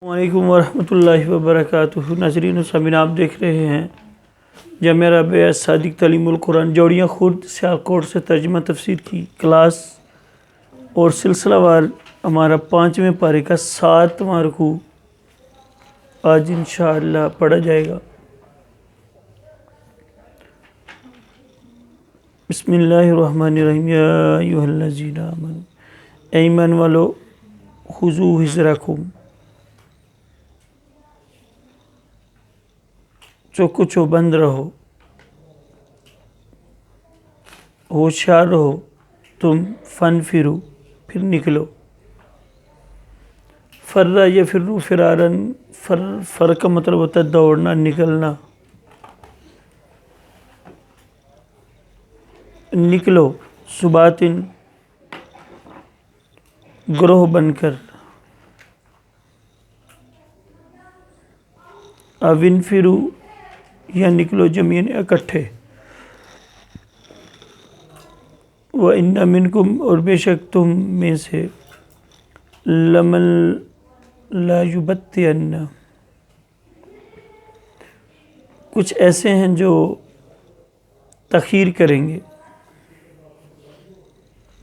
السلام علیکم ورحمۃ اللہ وبرکاتہ۔ ناظرین و سامعین، آپ دیکھ رہے ہیں جامعہ رابعہ صادق تعلیم القرآن جوڑیاں خورد سیالکوٹ سے ترجمہ تفسیر کی کلاس اور سلسلہ وار ہمارا 5ویں پارے کا 7واں رکوع آج انشاءاللہ پڑھا جائے گا۔ بسم اللہ الرحمن الرحیم۔ یا ایھا الذین آمنوا، اے ایمان والو، خذوا حذرکم، چوکو چوبند رہو، ہوشیار رہو، تم فنفرو، پھر نکلو۔ فرّ یفر فرارن، فر کا مطلب ہوتا ہے دوڑنا، نکلنا۔ نکلو ثباتن، گروہ بن کر۔ اوِنفرو، یا نکلو جميعاً اکٹھے۔ وَإِنَّ مِنْكُمْ، اور بے شک تم میں سے، لمن لا يبطئن، کچھ ایسے ہیں جو تاخیر کریں گے،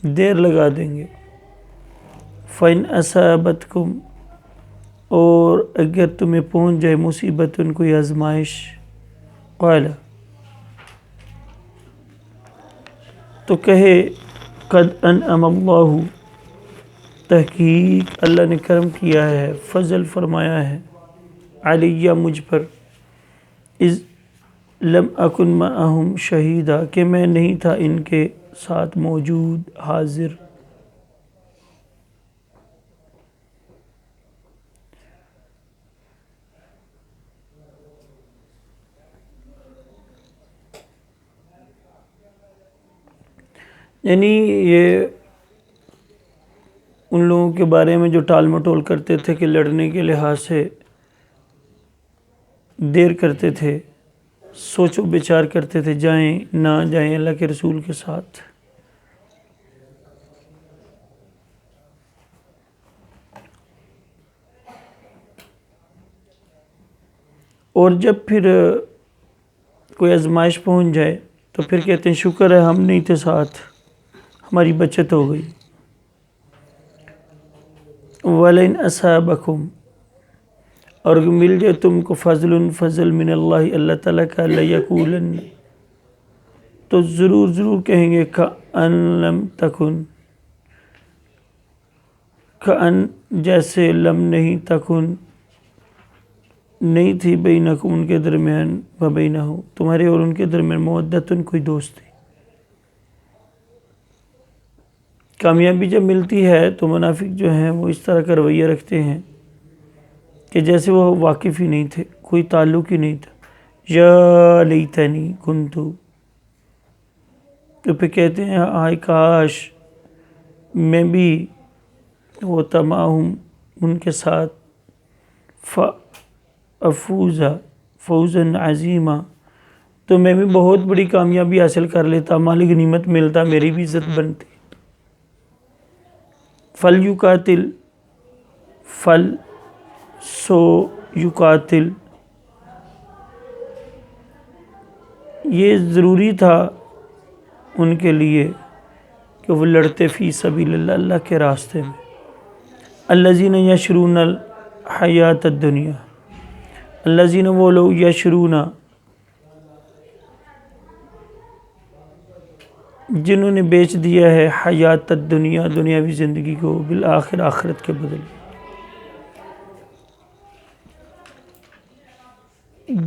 دیر لگا دیں گے۔ فَإِنْ أَصَابَتْكُمْ، اور اگر تمہیں پہنچ جائے مصیبت، ان کوئی آزمائش، قال، تو کہے، قد انعم اللہ، تحقیق اللہ نے کرم کیا ہے، فضل فرمایا ہے، علیہ مجھ پر، اذ لم اکن معہم شہیدا، کہ میں نہیں تھا ان کے ساتھ موجود، حاضر۔ یعنی یہ ان لوگوں کے بارے میں جو ٹال مٹول کرتے تھے کہ لڑنے کے لحاظ سے دیر کرتے تھے، سوچ و بچار کرتے تھے جائیں نہ جائیں اللہ کے رسول کے ساتھ۔ اور جب پھر کوئی آزمائش پہنچ جائے تو پھر کہتے ہیں شکر ہے ہم نہیں تھے ساتھ، ہماری بچت ہو گئی۔ وَلَئِنْ أَصَابَكُمْ، اور مل جائے تم کو فضل من اللہ، اللہ تعالیٰ کا، لَيَقُولَنَّ، تو ضرور کہیں گے، كَأَن لَم تَكُن، كَأَن جیسے، لم نہیں، تکن نہیں تھی، بینکم ان کے درمیان، وبینہ تمہارے اور ان کے درمیان، مودتن کوئی دوستی۔ کامیابی جب ملتی ہے تو منافق جو ہیں وہ اس طرح کا رویہ رکھتے ہیں کہ جیسے وہ واقف ہی نہیں تھے، کوئی تعلق ہی نہیں تھا۔ یا لیتنی کنتو، تو پھر کہتے ہیں آئے کاش میں بھی ہوتا معہم ان کے ساتھ، فافوز فوزا عظیما، تو میں بھی بہت بڑی کامیابی حاصل کر لیتا، مال غنیمت ملتا، میری بھی عزت بنتی۔ فلیقاتل، فل سو یقاتل، یہ ضروری تھا ان کے لیے کہ وہ لڑتے فی سبیل اللہ، اللہ کے راستے میں۔ الذین یشرون الحیات الدنیا، الذین وہ لوگ، یشرون جنہوں نے بیچ دیا ہے، حیات الدنیا دنیاوی زندگی کو، بالآخر آخرت کے بدلے،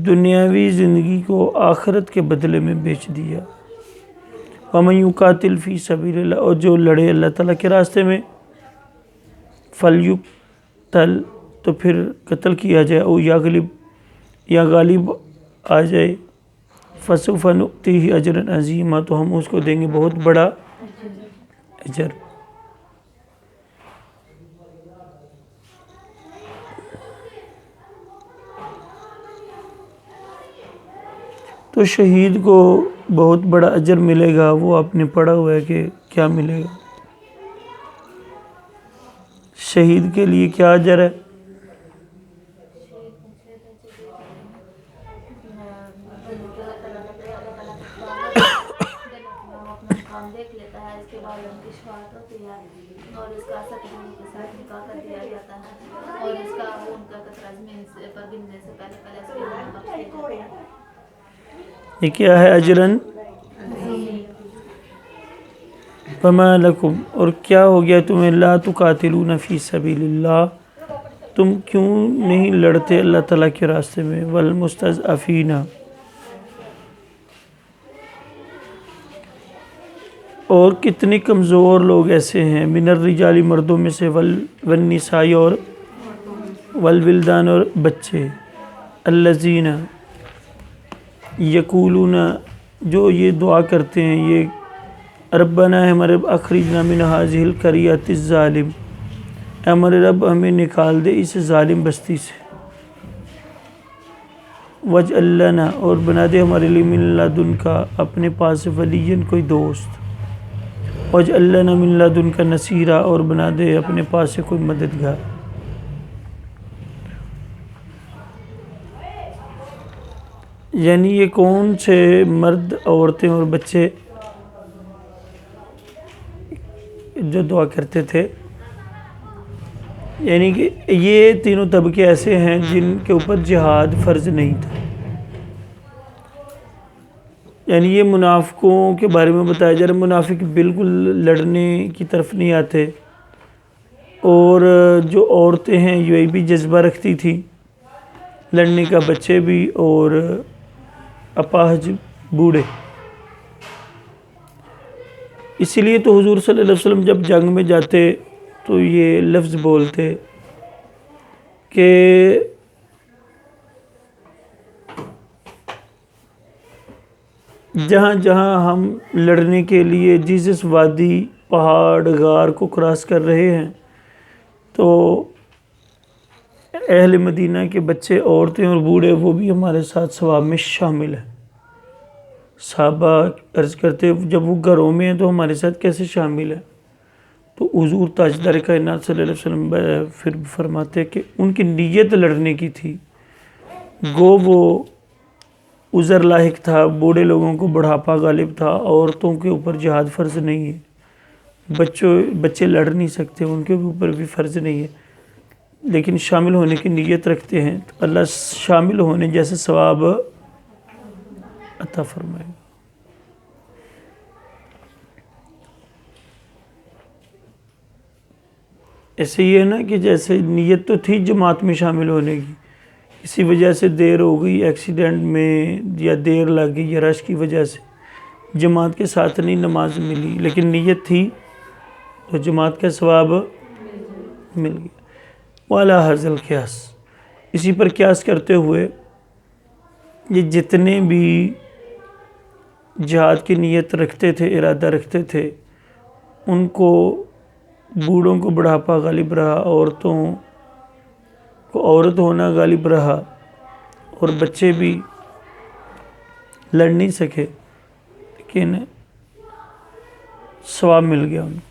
دنیاوی زندگی کو آخرت کے بدلے میں بیچ دیا۔ وَمَن یقاتل فی سبیل اللہ، اور جو لڑے اللہ تعالیٰ کے راستے میں، فلیقتل، تو پھر قتل کیا جائے، او یغلب، یا غالب آ جائے، فسوف نؤتیہ اجرا عظیما، تو ہم اس کو دیں گے بہت بڑا اجر۔ تو شہید کو بہت بڑا اجر ملے گا، وہ آپ نے پڑھا ہوا ہے کہ کیا ملے گا۔ شہید کے لیے کیا اجر ہے؟ دیکھ لیتا ہے، اس کے بعد ان کی شفاعت ہوتی ہے اور اس کا سرٹیفکیٹ کے ساتھ نکاح کر دیا جاتا ہے اور اس کا خون کا قطرہ زمین پر گرنے سے پہلے پہلے اس کے لیے بخش دیا جاتا ہے۔ یہ کیا ہے؟ اجرن فما لکم، اور کیا ہو گیا تمہیں، لا تقاتلون فی سبیل اللہ، تم کیوں نہیں لڑتے اللہ تعالیٰ کے راستے میں، والمستضعفین، اور کتنے کمزور لوگ ایسے ہیں، من الرجال، مردوں میں سے، والنساء، اور والولدان، اور بچے، الذین یقولون، جو یہ دعا کرتے ہیں، یہ ربنا، ہمارے رب، اخرجنا من هذه القریۃ الظالم، اے ہمارے رب ہمیں نکال دے اس ظالم بستی سے، واجعل لنا، اور بنا دے ہمارے لیے، من لدنک، اپنے پاس سے، ولیا، کوئی دوست، واجعل لنا من لدنک نصیرا، اور بنا دے اپنے پاس سے کوئی مددگار۔ یعنی یہ کون سے مرد، عورتیں اور بچے جو دعا کرتے تھے، یعنی کہ یہ تینوں طبقے ایسے ہیں جن کے اوپر جہاد فرض نہیں تھا، یعنی یہ منافقوں کے بارے میں بتایا جا رہا ہے، منافق بالکل لڑنے کی طرف نہیں آتے، اور جو عورتیں ہیں یہ بھی جذبہ رکھتی تھی لڑنے کا، بچے بھی، اور اپاہج بوڑھے۔ اسی لیے تو حضور صلی اللہ علیہ وسلم جب جنگ میں جاتے تو یہ لفظ بولتے کہ جہاں جہاں ہم لڑنے کے لیے جس وادی، پہاڑ، غار کو کراس کر رہے ہیں، تو اہل مدینہ کے بچے، عورتیں اور بوڑھے وہ بھی ہمارے ساتھ ثواب میں شامل ہیں۔ صحابہ عرض کرتے جب وہ گھروں میں ہیں تو ہمارے ساتھ کیسے شامل ہیں؟ تو حضور تاجدار کائنات صلی اللہ علیہ وسلم پھر فرماتے کہ ان کی نیت لڑنے کی تھی، گو وہ عذر لاحق تھا، بوڑھے لوگوں کو بڑھاپا غالب تھا، عورتوں کے اوپر جہاد فرض نہیں ہے، بچے لڑ نہیں سکتے، ان کے اوپر بھی فرض نہیں ہے، لیکن شامل ہونے کی نیت رکھتے ہیں تو اللہ شامل ہونے جیسے ثواب عطا فرمائے گا۔ ایسے یہ ہے نا کہ جیسے نیت تو تھی جماعت میں شامل ہونے کی، اسی وجہ سے دیر ہو گئی ایکسیڈنٹ میں، یا دیر لگ گئی یا رش کی وجہ سے جماعت کے ساتھ نہیں نماز ملی، لیکن نیت تھی تو جماعت کا ثواب مل گیا۔ وعلی ھذا القیاس، اسی پر قیاس کرتے ہوئے یہ جتنے بھی جہاد کی نیت رکھتے تھے، ارادہ رکھتے تھے، ان کو بوڑھوں کو بڑھاپا غالب رہا، عورتوں کو عورت ہونا غالب رہا، اور بچے بھی لڑ نہیں سکے، لیکن ثواب مل گیا ان کو۔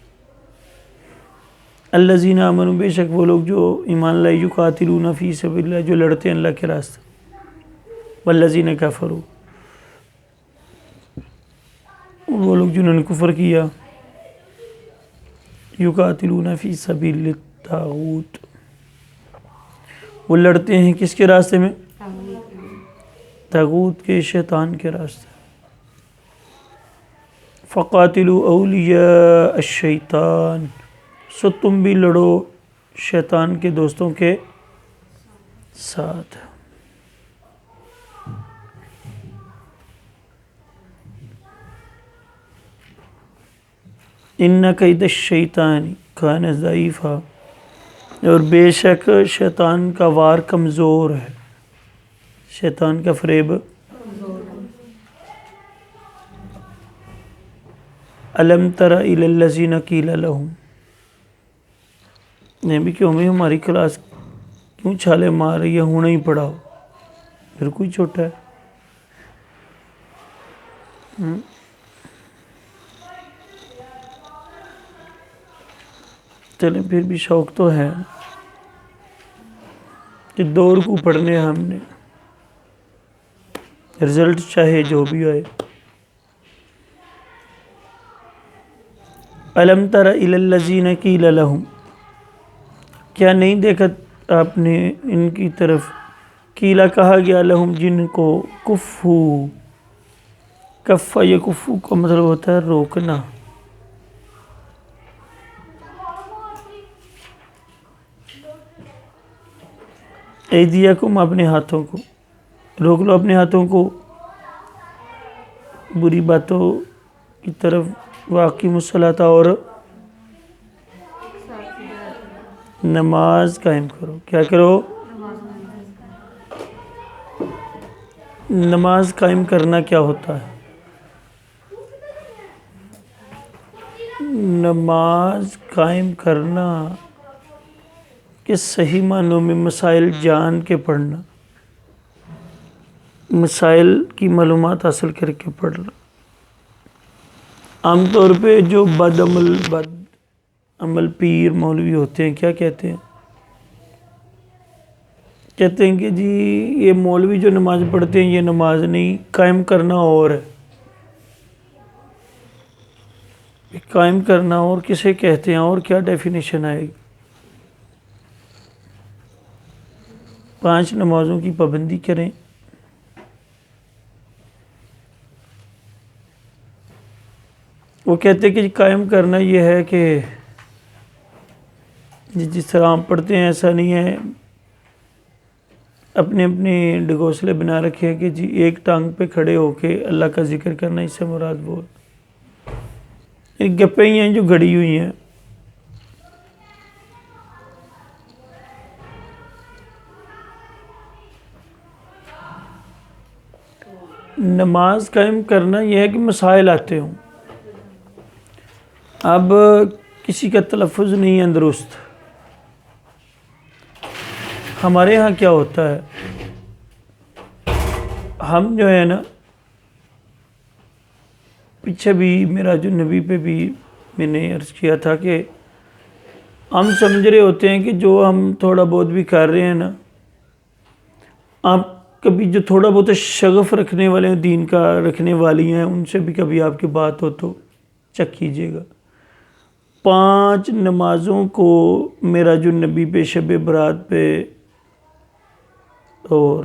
الذین آمنوا، بے شک وہ لوگ جو ایمان لائے، یقاتلون فی سبیل اللہ، جو لڑتے ہیں اللہ کے راستے، والذین کفروا، وہ لوگ جنہوں نے کفر کیا، یقاتلون فی سبیل الطاغوت، وہ لڑتے ہیں کس کے راستے میں؟ طاغوت کے، شیطان کے راستے۔ فقاتلوا اولیاء الشیطان، سو تم بھی لڑو شیطان کے دوستوں کے ساتھ۔ ان کید الشیطان کان ضعیفا، اور بے شک شیطان کا وار کمزور ہے، شیطان کا فریب۔ الم تر الی الذین قیل لہم، نبی کہ ہمیں ہماری کلاس کیوں چھالے مار رہی ہے، ہونا ہی پڑھاؤ، پھر کوئی چھوٹا ہے۔ چلیں پھر بھی شوق تو ہے کہ دور کو پڑھنے ہم نے، رزلٹ چاہے جو بھی آئے۔ الم تر الی الذین قیل لہم، کیا نہیں دیکھا آپ نے ان کی طرف، قیل کہا گیا لہم جن کو، کفو، کفا یکفو کا مطلب ہوتا ہے روکنا، ایدیکم اپنے ہاتھوں کو، روک لو اپنے ہاتھوں کو بری باتوں کی طرف، واقیم الصلاۃ اور نماز قائم کرو، کیا کرو؟ نماز قائم کرنا کیا ہوتا ہے؟ نماز قائم کرنا کہ صحیح معنوں میں مسائل جان کے پڑھنا، مسائل کی معلومات حاصل کر کے پڑھنا۔ عام طور پہ جو بد عمل پیر مولوی ہوتے ہیں کیا کہتے ہیں؟ کہتے ہیں کہ جی یہ مولوی جو نماز پڑھتے ہیں یہ نماز نہیں، قائم کرنا اور ہے۔ قائم کرنا اور کسے کہتے ہیں اور کیا ڈیفینیشن آئے گی؟ 5 نمازوں کی پابندی کریں، وہ کہتے ہیں کہ قائم کرنا یہ ہے کہ جس طرح آپ پڑھتے ہیں ایسا نہیں ہے، اپنے اپنے ڈگوسلے بنا رکھے ہیں کہ جی ایک ٹانگ پہ کھڑے ہو کے اللہ کا ذکر کرنا، اس سے مراد وہ گپیں ہی ہیں جو گھڑی ہوئی ہیں۔ نماز قائم کرنا یہ ہے کہ مسائل آتے ہوں، اب کسی کا تلفظ نہیں ہے درست، ہمارے ہاں کیا ہوتا ہے، ہم جو ہے نا پیچھے بھی معراج النبی پہ بھی میں نے عرض کیا تھا کہ ہم سمجھ رہے ہوتے ہیں کہ جو ہم تھوڑا بہت بھی کر رہے ہیں نا، آپ کبھی جو تھوڑا بہت شغف رکھنے والے ہیں، دین کا رکھنے والی ہیں، ان سے بھی کبھی آپ کی بات ہو تو چیک کیجئے گا۔ 5 نمازوں کو معراج النبی پہ، شب برات پہ اور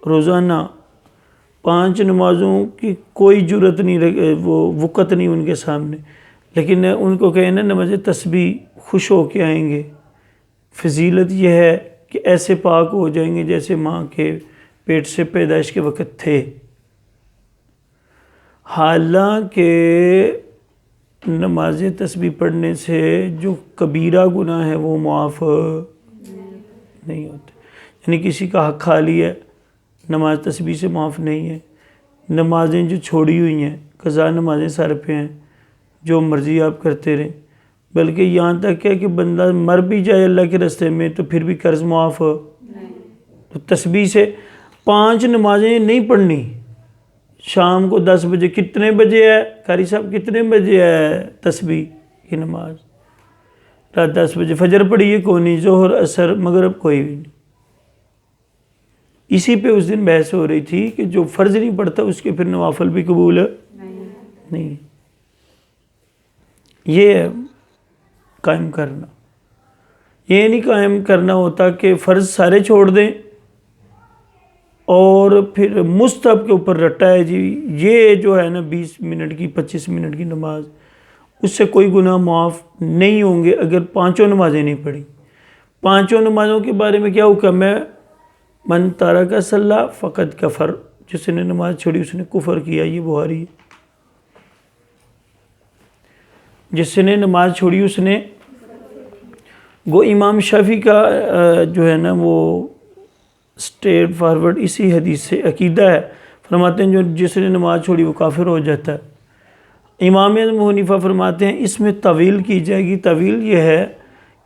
روزانہ 5 نمازوں کی کوئی جرت نہیں، وہ وقت نہیں ان کے سامنے، لیکن ان کو کہیں نا نماز تسبیح خوش ہو کے آئیں گے۔ فضیلت یہ ہے کہ ایسے پاک ہو جائیں گے جیسے ماں کے پیٹ سے پیدائش کے وقت تھے، حالانکہ نماز تسبیح پڑھنے سے جو کبیرہ گناہ ہے وہ معاف نہیں ہوتے، یعنی کسی کا حق کھا لیا ہے، نماز تسبیح سے معاف نہیں ہے۔ نمازیں جو چھوڑی ہوئی ہیں، قضا نمازیں سر پہ ہیں، جو مرضی آپ کرتے رہیں، بلکہ یہاں تک ہے کہ بندہ مر بھی جائے اللہ کے راستے میں تو پھر بھی قرض معاف ہو۔ تو تسبیح سے 5 نمازیں نہیں پڑھنی، شام کو 10 بجے، کتنے بجے ہے قاری صاحب، کتنے بجے ہے تسبیح کی نماز؟ رات 10 بجے فجر پڑھیے، کوئی نہیں، ظہر عصر مغرب کوئی بھی نہیں۔ اسی پہ اس دن بحث ہو رہی تھی کہ جو فرض نہیں پڑھتا اس کے پھر نوافل بھی قبول نہیں۔ یہ ہے قائم کرنا، یہ نہیں قائم کرنا ہوتا کہ فرض سارے چھوڑ دیں اور پھر مستحب کے اوپر رٹا ہے جی یہ جو ہے نا 20 منٹ کی 25 منٹ کی نماز، اس سے کوئی گناہ معاف نہیں ہوں گے اگر 5 نمازیں نہیں پڑھی۔ 5 نمازوں کے بارے میں کیا حکم ہے؟ من ترک الصلاۃ فقد کفر، جس نے نماز چھوڑی اس نے کفر کیا، یہ بخاری ہے۔ جس نے نماز چھوڑی اس نے، گو امام شافعی کا جو ہے نا وہ اسٹریٹ فارورڈ اسی حدیث سے عقیدہ ہے، فرماتے ہیں جو جس نے نماز چھوڑی وہ کافر ہو جاتا ہے۔ امام اعظم حنیفہ فرماتے ہیں اس میں تعویل کی جائے گی، تعویل یہ ہے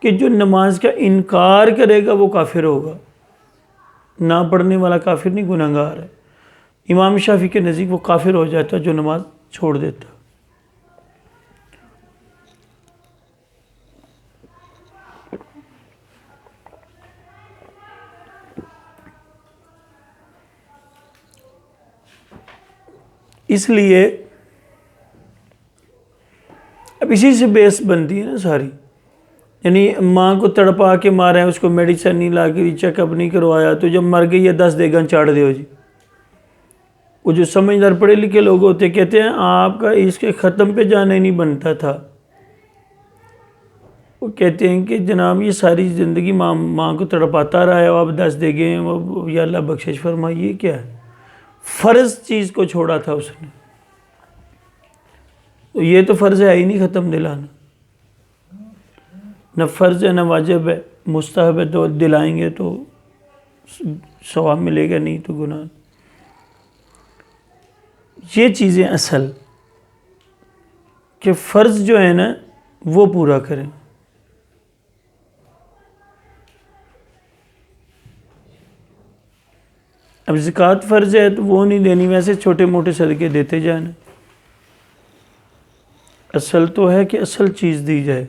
کہ جو نماز کا انکار کرے گا وہ کافر ہوگا، نہ پڑھنے والا کافر نہیں، گناہ گار ہے۔ امام شافعی کے نزدیک وہ کافر ہو جاتا ہے جو نماز چھوڑ دیتا۔ اس لیے اب اب اسی سے بیس بنتی ہے نا ساری. یعنی ماں کو تڑپا کے مارا ہے, اس کو میڈیسن نہیں لا کے چیک اپ نہیں کروایا, تو جب مر گئی ہے 10 دیگاں چاڑ دیو جی. وہ جو سمجھدار پڑھے لکھے لوگ ہوتے کہتے ہیں آپ کا اس کے ختم پہ جانا ہی نہیں بنتا تھا. وہ کہتے ہیں کہ جناب یہ ساری زندگی ماں کو تڑپاتا رہا ہے, اب 10 دے گئے, یا اللہ بخشش فرمائے. یہ کیا ہے؟ فرض چیز کو چھوڑا تھا اس نے. تو یہ تو فرض ہے ہی نہیں ختم دلانا, نہ فرض ہے نہ واجب ہے, مستحب ہے تو دلائیں گے تو ثواب ملے گا, نہیں تو گناہ. یہ چیزیں اصل کہ فرض جو ہے نا وہ پورا کریں. اب زکوٰۃ فرض ہے تو وہ نہیں دینی, ویسے چھوٹے موٹے صدقے دیتے جانا. اصل تو ہے کہ اصل چیز دی جائے.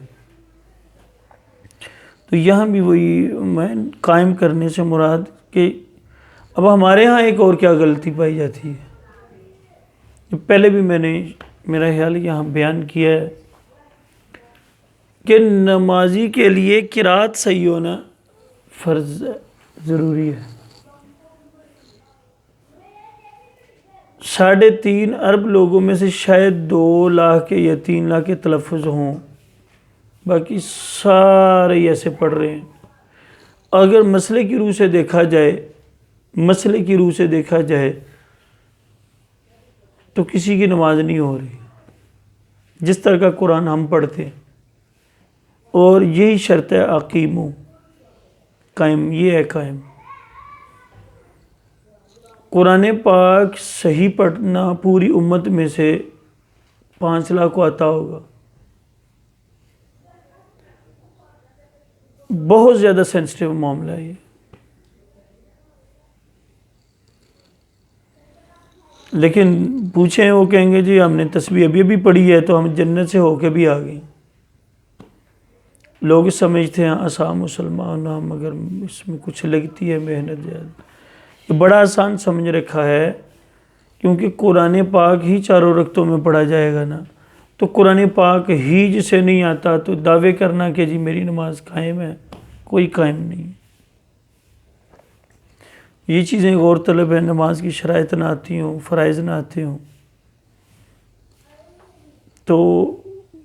تو یہاں بھی وہی میں قائم کرنے سے مراد کہ اب ہمارے ہاں ایک اور کیا غلطی پائی جاتی ہے, پہلے بھی میں نے میرا خیال یہاں بیان کیا ہے کہ نمازی کے لیے قرات صحیح ہونا فرض ضروری ہے. 3.5 ارب لوگوں میں سے شاید 2 لاکھ یا 3 لاکھ کے تلفظ ہوں, باقی سارے ایسے پڑھ رہے ہیں. اگر مسئلے کی روح سے دیکھا جائے تو کسی کی نماز نہیں ہو رہی جس طرح کا قرآن ہم پڑھتے ہیں. اور یہی شرط ہے اقیمو, قائم, یہ ہے قائم. قرآن پاک صحیح پڑھنا پوری امت میں سے 5 لاکھ کو آتا ہوگا. بہت زیادہ سینسٹیو معاملہ ہے یہ. لیکن پوچھیں وہ کہیں گے جی ہم نے تسبیح ابھی پڑھی ہے تو ہم جنت سے ہو کے بھی آ گئے. لوگ سمجھتے ہیں آسان مسلمان ہم, مگر اس میں کچھ لگتی ہے محنت زیادہ. یہ بڑا آسان سمجھ رکھا ہے, کیونکہ قرآن پاک ہی 4 رکعتوں میں پڑھا جائے گا نا. تو قرآن پاک ہی جسے نہیں آتا تو دعوے کرنا کہ جی میری نماز قائم ہے, کوئی قائم نہیں. یہ چیزیں غور طلب ہے, نماز کی شرائط نہ آتی ہوں, فرائض نہ آتے ہوں, تو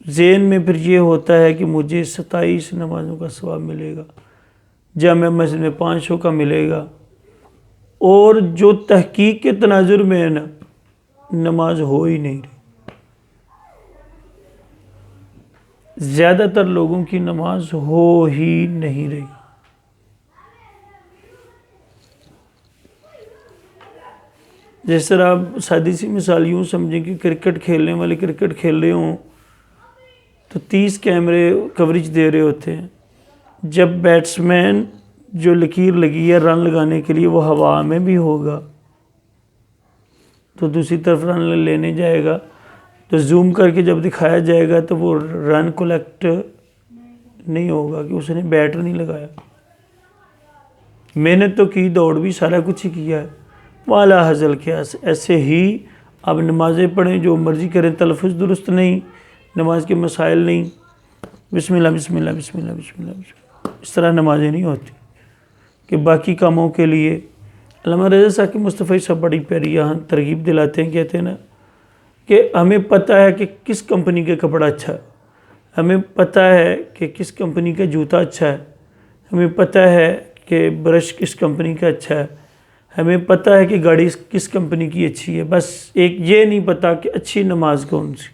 ذہن میں پھر یہ ہوتا ہے کہ مجھے 27 نمازوں کا ثواب ملے گا, جامع مسجد میں 500 کا ملے گا. اور جو تحقیق کے تناظر میں ہے نا, نماز ہو ہی نہیں رہی. زیادہ تر لوگوں کی نماز ہو ہی نہیں رہی. جس طرح آپ سادی سی مثال یوں سمجھیں کہ کرکٹ کھیلنے والے کرکٹ کھیل رہے ہوں تو 30 کیمرے کوریج دے رہے ہوتے ہیں. جب بیٹسمین جو لکیر لگی ہے رن لگانے کے لیے وہ ہوا میں بھی ہوگا تو دوسری طرف رن لینے جائے گا, تو زوم کر کے جب دکھایا جائے گا تو وہ رن کولیکٹ نہیں ہوگا کہ اس نے بیٹ نہیں لگایا. محنت تو کی, دوڑ بھی, سارا کچھ ہی کیا ہے. والا حضل کیا. ایسے ہی آپ نمازیں پڑھیں جو مرضی کریں, تلفظ درست نہیں, نماز کے مسائل نہیں, بسم اللہ بسم اللہ بسم اللہ بسم اللہ بسم اللہ, اس طرح نمازیں نہیں ہوتی. کہ باقی کاموں کے لیے علامہ رضا صاحب کی مصطفی صاحب بڑی پیاری یہاں ترغیب دلاتے ہیں, کہتے ہیں نا کہ ہمیں پتہ ہے کہ کس کمپنی کا کپڑا اچھا ہے, ہمیں پتہ ہے کہ کس کمپنی کا جوتا اچھا ہے, ہمیں پتہ ہے کہ برش کس کمپنی کا اچھا ہے, ہمیں پتہ ہے کہ گاڑی کس کمپنی کی اچھی ہے. بس ایک یہ نہیں پتہ کہ اچھی نماز کون سی,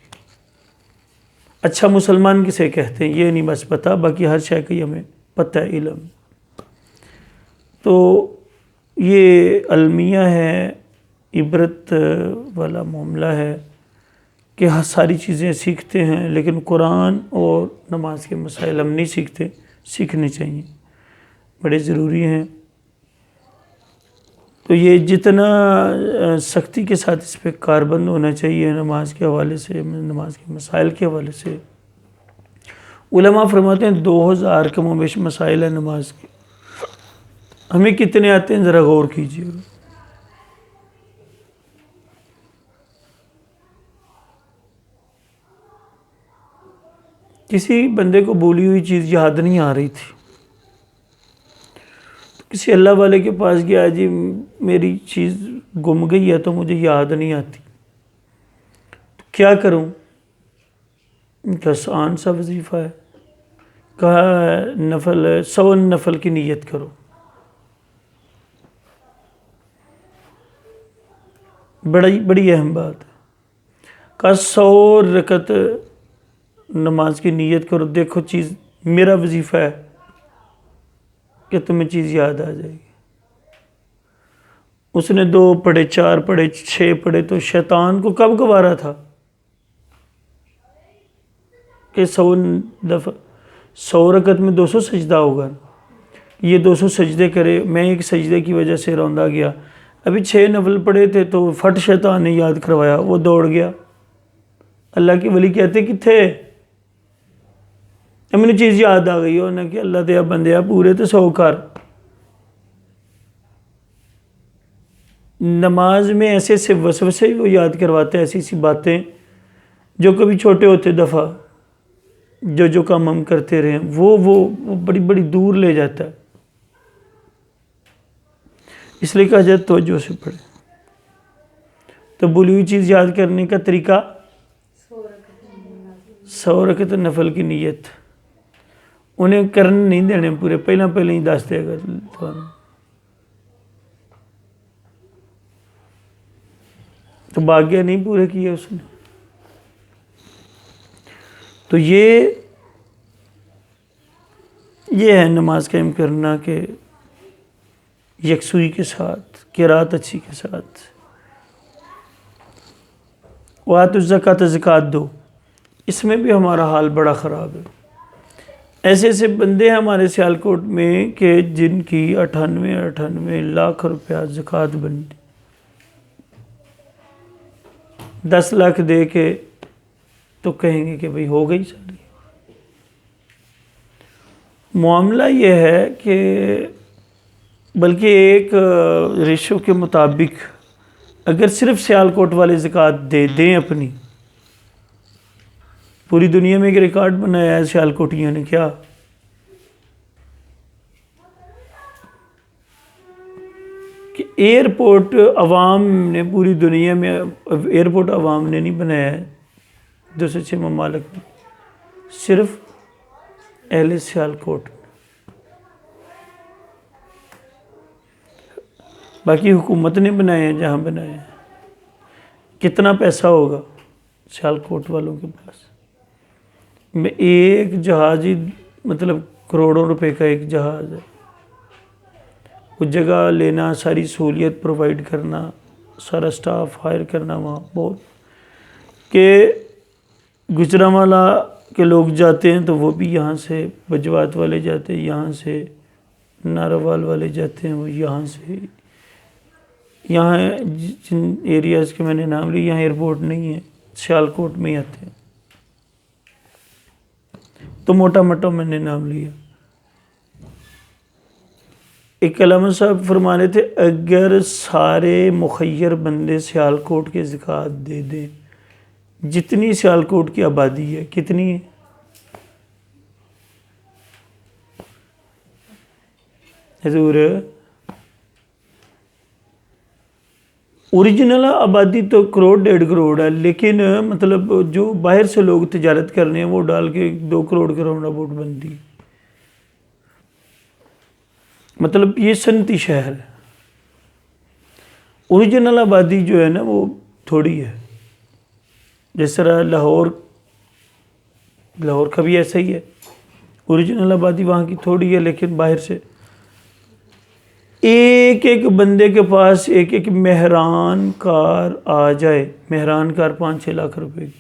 اچھا مسلمان کسے کہتے ہیں, یہ نہیں بس پتہ. باقی ہر شے کا ہمیں پتہ ہے, علم. تو یہ المیہ ہے, عبرت والا معاملہ ہے کہ ساری چیزیں سیکھتے ہیں لیکن قرآن اور نماز کے مسائل ہم نہیں سیکھتے. سیکھنے چاہیے, بڑے ضروری ہیں. تو یہ جتنا سختی کے ساتھ اس پہ کاربند ہونا چاہیے نماز کے حوالے سے, نماز کے مسائل کے حوالے سے. علماء فرماتے ہیں 2000 کم و بیش مسائل ہیں نماز کے, ہمیں کتنے آتے ہیں ذرا غور کیجیے. کسی بندے کو بولی ہوئی چیز یاد نہیں آ رہی تھی، کسی اللہ والے کے پاس گیا، جی میری چیز گم گئی ہے تو مجھے یاد نہیں آتی، تو کیا کروں؟ آسان سا وظیفہ ہے، کہا نفل 100 نفل کی نیت کرو۔ بڑی اہم بات ہے، کہا 100 رکعت نماز کی نیت کرو، دیکھو چیز میرا وظیفہ ہے کہ تمہیں چیز یاد آ جائے گی۔ اس نے 2 پڑھے، 4 پڑھے، 6 پڑھے، تو شیطان کو کب گوارا تھا کہ 100 رکعت میں 200 سجدہ ہوگا، یہ 200 سجدے کرے، میں ایک سجدے کی وجہ سے روندا گیا، ابھی 6 نفل پڑھے تھے تو فٹ شیطان نے یاد کروایا، وہ دوڑ گیا۔ اللہ کے ولی کہتے کتھے مجھے چیز یاد آ گئی، انہوں نے کہ اللہ دیا بندیا پورے تو 100 کر۔ نماز میں ایسے ایسے وسوسے وہ یاد کرواتے ہیں، ایسی ایسی باتیں جو کبھی چھوٹے ہوتے دفعہ جو کام ہم کرتے رہے ہیں وہ بڑی بڑی دور لے جاتا ہے، اس لیے کہا جائے توجہ سے پڑھے۔ تو بھولی ہوئی چیز یاد کرنے کا طریقہ 100 رکعت نفل کی نیت، انہیں کرن نہیں دینے پورے، پہلے ہی دس دے گا تو باقیہ نہیں پورے کیے اس نے۔ تو یہ ہے نماز قائم کرنا کہ یکسوئی کے ساتھ، قرات اچھی کے ساتھ، وآتوا الزکوٰۃ، زکوٰۃ دو۔ اس میں بھی ہمارا حال بڑا خراب ہے، ایسے ایسے بندے ہیں ہمارے سیالکوٹ میں کہ جن کی 98 لاکھ روپیہ زکوٰۃ بنتی، 10 لاکھ دے کے تو کہیں گے کہ بھئی ہو گئی ساری۔ معاملہ یہ ہے کہ بلکہ ایک ریشو کے مطابق اگر صرف سیالکوٹ والے زکوٰۃ دے دیں اپنی، پوری دنیا میں ایک ریکارڈ بنایا ہے سیالکوٹیوں نے، کیا کہ ایئرپورٹ عوام نے، پوری دنیا میں ایئرپورٹ عوام نے نہیں بنایا ہے 206 ممالک میں، صرف اہل سیالکوٹ، باقی حکومت نے بنائے ہیں جہاں بنائے ہیں۔ کتنا پیسہ ہوگا سیالکوٹ والوں کے پاس؟ میں ایک جہاز ہی مطلب کروڑوں روپے کا ایک جہاز ہے، وہ جگہ لینا، ساری سہولیت پرووائڈ کرنا، سارا سٹاف ہائر کرنا وہاں، بہت کہ گجرانوالہ کے لوگ جاتے ہیں تو وہ بھی یہاں سے، بجوات والے جاتے ہیں یہاں سے، ناروال والے جاتے ہیں وہ یہاں سے، یہاں جن ایریاز کے میں نے نام لی یہاں ایئرپورٹ نہیں ہے، سیالکوٹ میں ہی آتے ہیں، تو موٹا موٹا میں نے نام لیا۔ ایک علامہ صاحب فرما رہے تھے اگر سارے مخیر بندے سیالکوٹ کے زکوٰۃ دے دیں، جتنی سیالکوٹ کی آبادی ہے، کتنی ہے؟ حضور اوریجنل آبادی تو 1.5 کروڑ ہے، لیکن مطلب جو باہر سے لوگ تجارت کرنے ہیں وہ ڈال کے 2 کروڑ کے راؤنڈ اباؤٹ بنتی ہے، مطلب یہ صنعتی شہر ہے۔ اوریجنل آبادی جو ہے نا وہ تھوڑی ہے، جس طرح لاہور کا بھی ایسا ہی ہے، اوریجنل آبادی وہاں کی تھوڑی ہے، لیکن باہر سے ایک ایک بندے کے پاس ایک ایک مہران کار آ جائے، مہران کار 5-6 لاکھ روپے کی،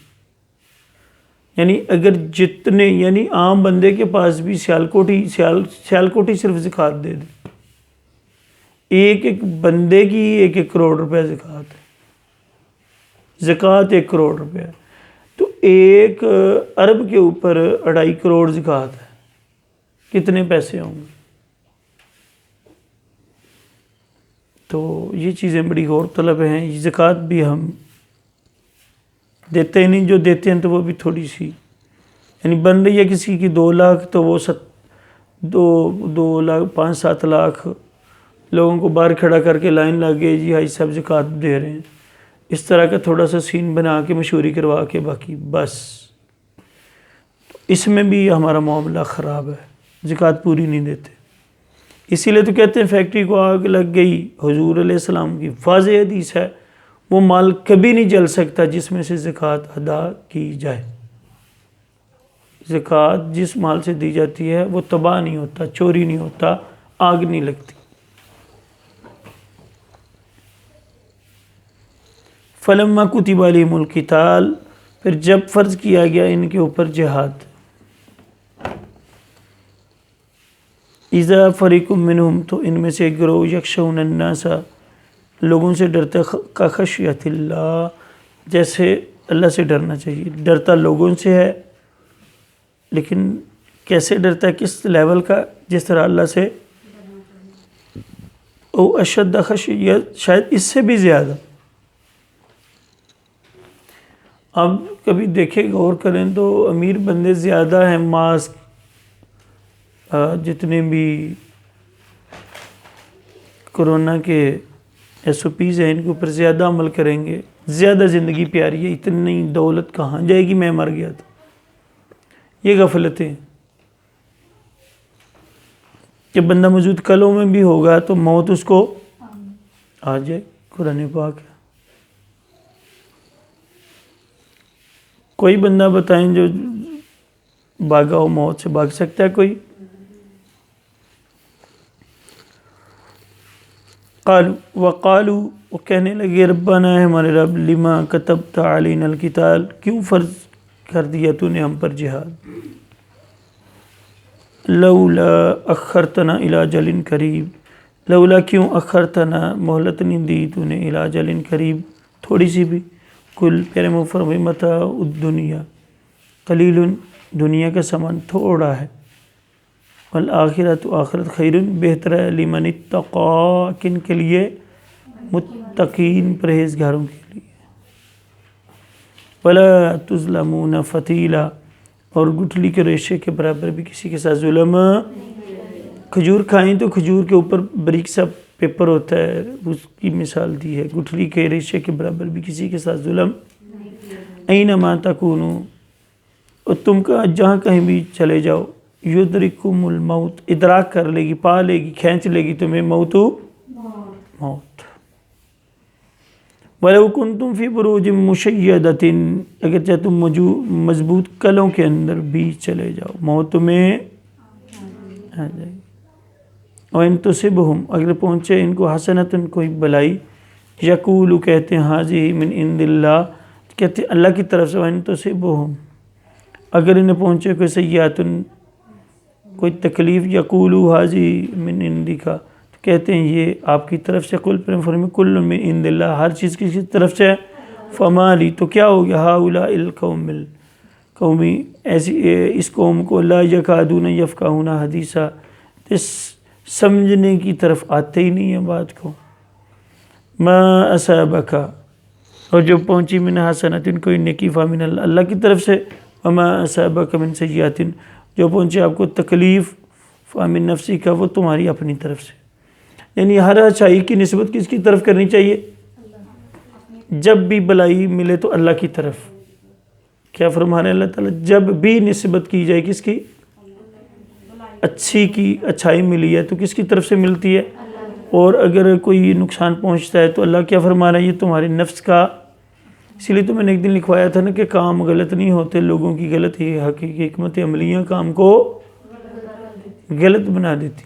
یعنی اگر جتنے، یعنی عام بندے کے پاس بھی سیالکوٹی صرف زکوٰۃ دے دے، ایک ایک بندے کی 1-1 کروڑ روپے زکوٰۃ ہے، زکوٰۃ 1 کروڑ روپے ہے، تو 1 ارب کے اوپر 2.5 کروڑ زکوٰۃ ہے، کتنے پیسے ہوں گے؟ تو یہ چیزیں بڑی غور طلب ہیں۔ زکوٰۃ بھی ہم دیتے نہیں، جو دیتے ہیں تو وہ بھی تھوڑی سی یعنی بن رہی ہے کسی کی 2 لاکھ تو وہ 2 لاکھ 5-7 لاکھ لوگوں کو باہر کھڑا کر کے لائن لگ گئی، جی حاجی صاحب زکوٰۃ دے رہے ہیں، اس طرح کا تھوڑا سا سین بنا کے مشہوری کروا کے باقی بس، اس میں بھی ہمارا معاملہ خراب ہے، زکوٰۃ پوری نہیں دیتے۔ اسی لیے تو کہتے ہیں فیکٹری کو آگ لگ گئی، حضور علیہ السلام کی واضح حدیث ہے، وہ مال کبھی نہیں جل سکتا جس میں سے زکوٰۃ ادا کی جائے۔ زکوٰۃ جس مال سے دی جاتی ہے وہ تباہ نہیں ہوتا، چوری نہیں ہوتا، آگ نہیں لگتی۔ فلما کتب علیہم القتال، پھر جب فرض کیا گیا ان کے اوپر جہاد، اذا فریق منہم، تو ان میں سے ایک گروہ، یخشون الناس، لوگوں سے ڈرتا کا خشیت اللہ، جیسے اللہ سے ڈرنا چاہیے۔ ڈرتا لوگوں سے ہے، لیکن کیسے ڈرتا ہے، کس لیول کا، جس طرح اللہ سے، او اشد خشیت، شاید اس سے بھی زیادہ۔ اب کبھی دیکھیں غور کریں تو امیر بندے زیادہ ہیں، ماسک جتنے بھی کرونا کے SOPs ہیں ان کے اوپر زیادہ عمل کریں گے، زیادہ زندگی پیاری ہے، اتنی دولت کہاں جائے گی، میں مر گیا تھا، یہ غفلتیں کہ بندہ موجود کلوں میں بھی ہوگا تو موت اس کو آ جائے، قرآن پاک ہے۔ کوئی بندہ بتائیں جو بھاگا ہو موت سے، بھاگ سکتا ہے کوئی؟ وقالو، وہ کہنے لگے، ربنا ہے ہمارے رب، لما کتبت علینا القتال، کیوں فرض کر دیا تو نے ہم پر جہاد، لولا اخرتنا الی اجل قریب، لولا کیوں، اخرتنا مہلت نہیں دی تو نے، الی اجل قریب تھوڑی سی بھی، کل پیارے فرمائے متاع الدنیا قلیل، دنیا کا سامان تھوڑا ہے، والآخرۃ، آخرت خیر، بہتر ہے، لمن اتقی، کن کے لیے، متقین پرہیزگاروں کے لیے، ولا تظلمون فتیلا، اور گٹھلی کے ریشے کے برابر بھی کسی کے ساتھ ظلم، کھجور کھائیں تو کھجور کے اوپر بریک سا پیپر ہوتا ہے، اس کی مثال دی ہے، گٹھلی کے ریشے کے برابر بھی کسی کے ساتھ ظلم، اینما تکونو، اور تم کا جہاں کہیں بھی چلے جاؤ، یدرککم الموت، ادراک کر لے گی، پا لے گی، کھینچ لے گی تمہیں موت، وَلَوْ كُنْتُمْ فِي بُرُوجٍ مُشَيَّدَةٍ، اگر چاہے تم مضبوط کلوں کے اندر بھی چلے جاؤ، موت تمہیں آ جائے گی۔ وَإِن تُصِبْهُمْ، اگر پہنچے ان کو حسنۃ، کوئی بلائی، یقولو، کہتے ہیں، ھذہ من عند اللہ، کہتے ہیں اللہ کی طرف سے، وَإِن تُصِبْهُمْ، اگر انہیں پہنچے کوئی سیئات، کوئی تکلیف، یقولو ھذہ من عندک، کہتے ہیں یہ آپ کی طرف سے، قل فرمائے کل من عند اللہ، ہر چیز کسی طرف سے ہے، فما لی، تو کیا ہو گیا، ہؤلاء القوم، قومی ایسی، اس قوم کو، لا یکادون یفقہون حدیثا، اس سمجھنے کی طرف آتے ہی نہیں ہے بات کو، ما اصابک، اور جو پہنچی من حسنۃ، کوئی نیکی، فمن اللہ، اللہ کی طرف سے، وما اصابک من سیئات، جو پہنچے آپ کو تکلیف، فمن نفسک، وہ تمہاری اپنی طرف سے، یعنی ہر اچھائی کی نسبت کس کی طرف کرنی چاہیے، جب بھی بلائی ملے تو اللہ کی طرف، کیا فرما رہے ہیں اللہ تعالیٰ، جب بھی نسبت کی جائے کس کی، اچھی کی، اچھائی ملی ہے تو کس کی طرف سے ملتی ہے، اور اگر کوئی نقصان پہنچتا ہے تو اللہ کیا فرما رہا ہے، یہ تمہارے نفس کا، اسی لیے تو میں نے ایک دن لکھوایا تھا نا کہ کام غلط نہیں ہوتے، لوگوں کی غلط حقیقی حکمت عملیاں کام کو غلط بنا دیتی،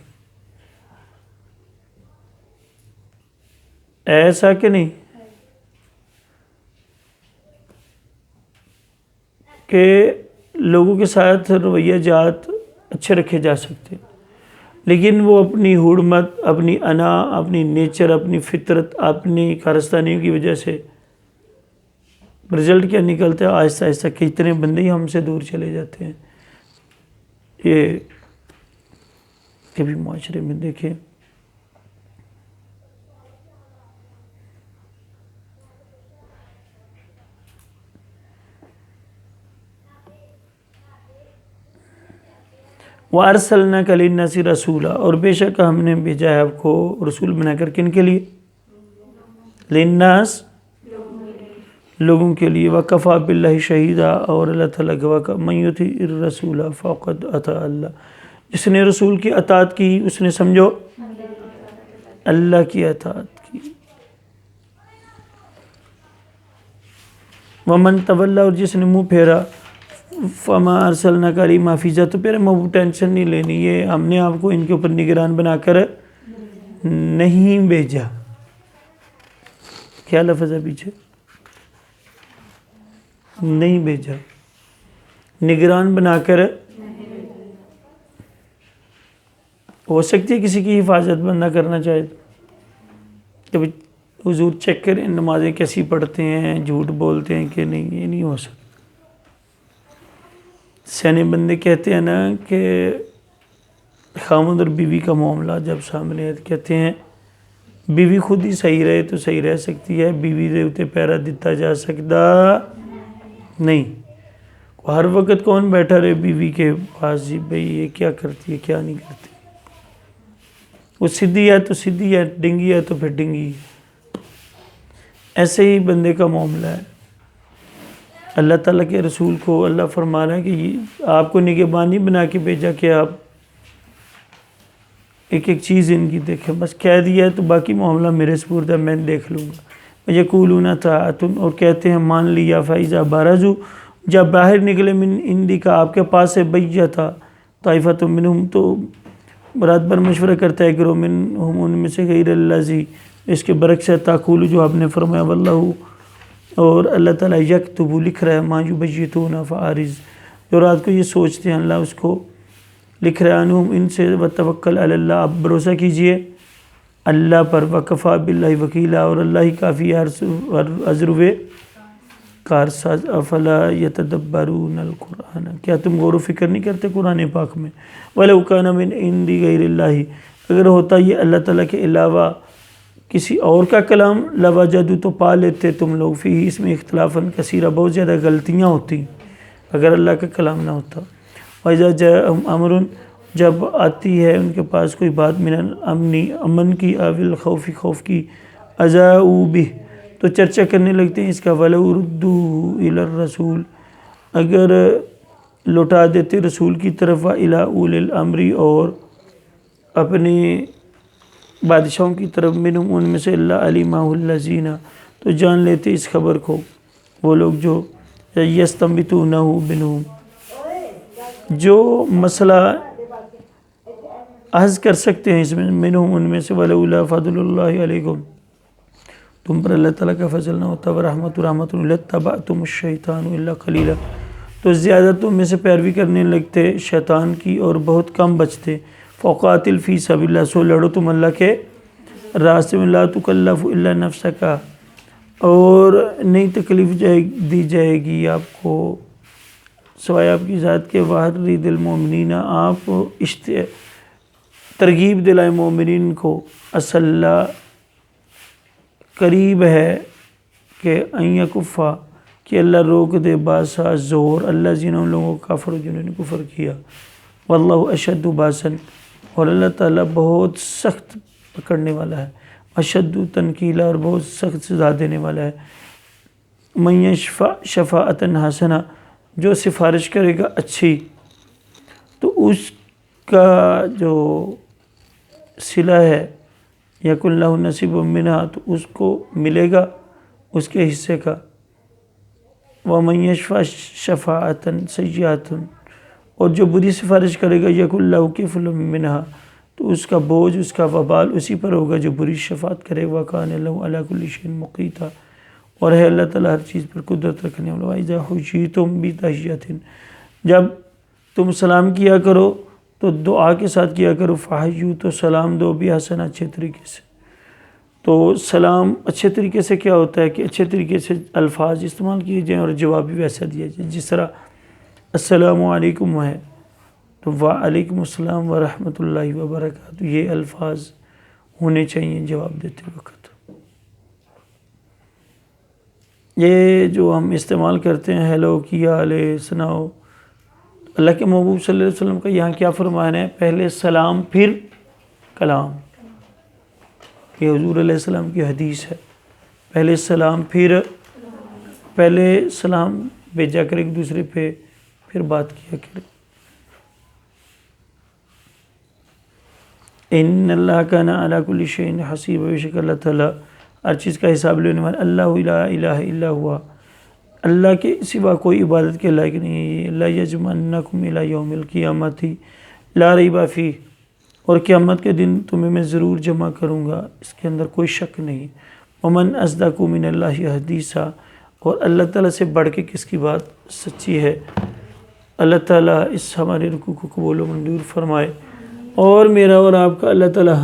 ایسا کہ نہیں، کہ لوگوں کے ساتھ رویہ جات اچھے رکھے جا سکتے، لیکن وہ اپنی حرمت، اپنی انا، اپنی نیچر، اپنی فطرت، اپنی کارستانیوں کی وجہ سے رزلٹ کیا نکلتا ہے، آہستہ آہستہ کتنے بندے ہی ہم سے دور چلے جاتے ہیں۔ یہ کبھی معاشرے میں دیکھیں، وَأَرْسَلْنَاكَ لِلنَّاسِ رَسُولًا، اور بے شک ہم نے بھیجا ہے آپ کو رسول بنا کر، کن کے لیے؟ للناس، لوگوں کے لیے، وَكَفَى بِاللَّهِ شَهِيدًا، اور اللہ تعالیٰ گواہ کا، مَن يُطِعِ الرَّسُولَ فَقَدْ أَطَاعَ اللَّهَ، جس نے رسول کی اطاعت کی اس نے سمجھو اللہ کی اطاعت کی۔ وَمَن تَوَلَّى، اور جس نے منہ پھیرا، فَمَا أَرْسَلْنَاكَ عَلَيْهِمْ حَفِيظًا، تو پھر محبوب ٹینشن نہیں لینی، یہ ہم نے آپ کو ان کے اوپر نگران بنا کر نہیں بھیجا۔ کیا لفظ ہے پیچھے؟ نہیں بھیجا، نگران بنا کر۔ ہو سکتی ہے کسی کی حفاظت بندہ کرنا چاہے تو حضور چیک کریں نمازیں کیسی پڑھتے ہیں، جھوٹ بولتے ہیں کہ نہیں، یہ نہیں ہو سکتا۔ سیانے بندے کہتے ہیں نا کہ خامد اور بیوی کا معاملہ جب سامنے ہے، کہتے ہیں بیوی خود ہی صحیح رہے تو صحیح رہ سکتی ہے، بیوی دے اتے پیرا دیتا جا سکتا نہیں۔ ہر وقت کون بیٹھا رہے بیوی کے پاس، جی بھئی یہ کیا کرتی ہے کیا نہیں کرتی، وہ سیدھی ہے تو سیدھی ہے، ڈنگی ہے تو پھر ڈنگی ہے۔ ایسے ہی بندے کا معاملہ ہے۔ اللہ تعالیٰ کے رسول کو اللہ فرما رہا ہے کہ آپ کو نگہبانی بنا کے بھیجا کہ آپ ایک ایک چیز ان کی دیکھیں، بس کہہ دیا ہے تو باقی معاملہ میرے سپرد ہے، میں دیکھ لوں گا۔ یقولون طاعۃ، اور کہتے ہیں مان لیا، فاذا برزوا، جب باہر نکلے، من عندک، آپ کے پاس سے، بیتا طائفۃ منہم، تو رات بھر مشورہ کرتا ہے گروہ، منہم ان میں سے، غیر الذی، اس کے برعکس ہے، تقول، جو آپ نے فرمایا، واللہ، اور اللہ تعالیٰ، یکتب، لکھ رہا ہے، ما یبیتون فاعرض، جو رات کو یہ سوچتے ہیں اللہ اس کو لکھ رہا ہے، عنہم، ان سے، وتوکل علی اللہ، آپ بھروسہ کیجئے اللہ پر، وکفیٰ باللہ وکیلا، اور اللہ ہی کافی ہے ہر عذر کارساز، افلا یتدبرون القرآن، کیا تم غور و فکر نہیں کرتے قرآن پاک میں؟ وَلَوْ كَانَ مِنْ عِنْدِ غَيْرِ اللَّهِ، اگر ہوتا یہ اللہ تعالیٰ کے علاوہ کسی اور کا کلام، لَوَجَدُوا، تو پا لیتے تم لوگ، فِيهِ، اس میں اختلافاً کثیرہ، بہت زیادہ غلطیاں ہوتی اگر اللہ کا کلام نہ ہوتا۔ وَإِذَا جَاءَهُمْ أَمْرٌ، جب آتی ہے ان کے پاس کوئی بات، من الامن، امن کی، او الخوف، خوف کی، اذاؤوا بہ، تو چرچا کرنے لگتے ہیں اس کا، وَلَوْ رُدُّوهُ إِلَى الرَّسُولِ، اگر لوٹا دیتے رسول کی طرف، وَإِلَىٰ أُولِي الْأَمْرِ، اور اپنے بادشاہوں کی طرف، منہم، ان میں سے، لَعَلِمَهُ الَّذِينَ، تو جان لیتے اس خبر کو وہ لوگ جو یستنبطونہ منہم، جو مسئلہ اخذ کر سکتے ہیں اس میں، منہم، ان میں سے، وَلَوْلَا فَضْلُ اللَّهِ عَلَيْكُمْ، تم پر اللہ تعالیٰ کا فضل نہ ہوتا، وَرَحْمَةٌ لَاتَّبَعْتُمُ الشَّيْطَانُ إِلَّا قَلِيلًا، تو زیادہ تم میں سے پیروی کرنے لگتے شیطان کی اور بہت کم بچتے۔ فَقَاتِلْ فِي سَبِيلِ اللَّهِ، سو لڑو تم اللہ کے راستے میں، لَا تُكَلَّفُ إِلَّا نَفْسَكَ، اور نہیں تکلیف دی جائے گی آپ کو سوائے آپ کی ذات کے، وَحَرِّضِ الْمُؤْمِنِينَ، آپ ترغیب دلائے مومنین کو، عَسَى اللہ، قریب ہے کہ ان یکفّ، کہ اللہ روک دے، باسا، زور، اللہ جنہوں لوگوں کا کفر، جنہوں نے کفر کیا، واللہ اشد باسا، اور اللہ تعالیٰ بہت سخت پکڑنے والا ہے، اشد تنکیلا، اور بہت سخت سزا دینے والا ہے۔ من یشفع شفاعۃ حسنہ، جو سفارش کرے گا اچھی تو اس کا جو صلہ ہے، یکن لہ نصیب منہا، تو اس کو ملے گا اس کے حصے کا، ومن یشفع شفاعۃ سیئۃ، اور جو بری سفارش کرے گا، یکن لہ کفل منہا، تو اس کا بوجھ، اس کا وبال اسی پر ہوگا جو بری شفاعت کرے، وکان لہ علی کل شیء مقیتا، اور ہے اللہ تعالیٰ ہر چیز پر قدرت رکھنے والا۔ وَإِذَا حُيِّيتُم بِتَحِيَّةٍ، جب تم سلام کیا کرو تو دعا کے ساتھ کیا کرو، فَحَيُّوا، تو سلام دو، بِأَحْسَنَ، اچھے طریقے سے۔ تو سلام اچھے طریقے سے کیا ہوتا ہے کہ اچھے طریقے سے الفاظ استعمال کیے جائیں اور جواب بھی ویسا دیا جائے، جس طرح السلام علیکم ہے تو وعلیکم السلام ورحمۃ اللہ وبرکاتہ، یہ الفاظ ہونے چاہیے جواب دیتے وقت۔ یہ جو ہم استعمال کرتے ہیں ہیلو، کیا، لے، سناؤ، اللہ کے محبوب صلی اللہ علیہ وسلم کا یہاں کیا فرمان ہے؟ پہلے سلام پھر کلام. یہ حضور علیہ السلام کی حدیث ہے. پہلے سلام بھیجا کرے ایک دوسرے پہ، پھر بات کیا کرے. ان اللہ کان علی کل شیء حسیبا، بے شک اللہ تعالیٰ ہر چیز کا حساب لینے والا. اللہ لا الہ الا ہوا، اللہ کے سوا کوئی عبادت کے لائق نہیں ہے. لا یجمعنکم الی یوم القیامۃ لا ریب فیہ، اور قیامت کے دن تمہیں میں ضرور جمع کروں گا، اس کے اندر کوئی شک نہیں. ومن اصدق من اللہ حدیثا، اور اللہ تعالیٰ سے بڑھ کے کس کی بات سچی ہے. اللہ تعالیٰ اس ہمارے رکوع کو قبول و منظور فرمائے، اور میرا اور آپ کا اللہ تعالیٰ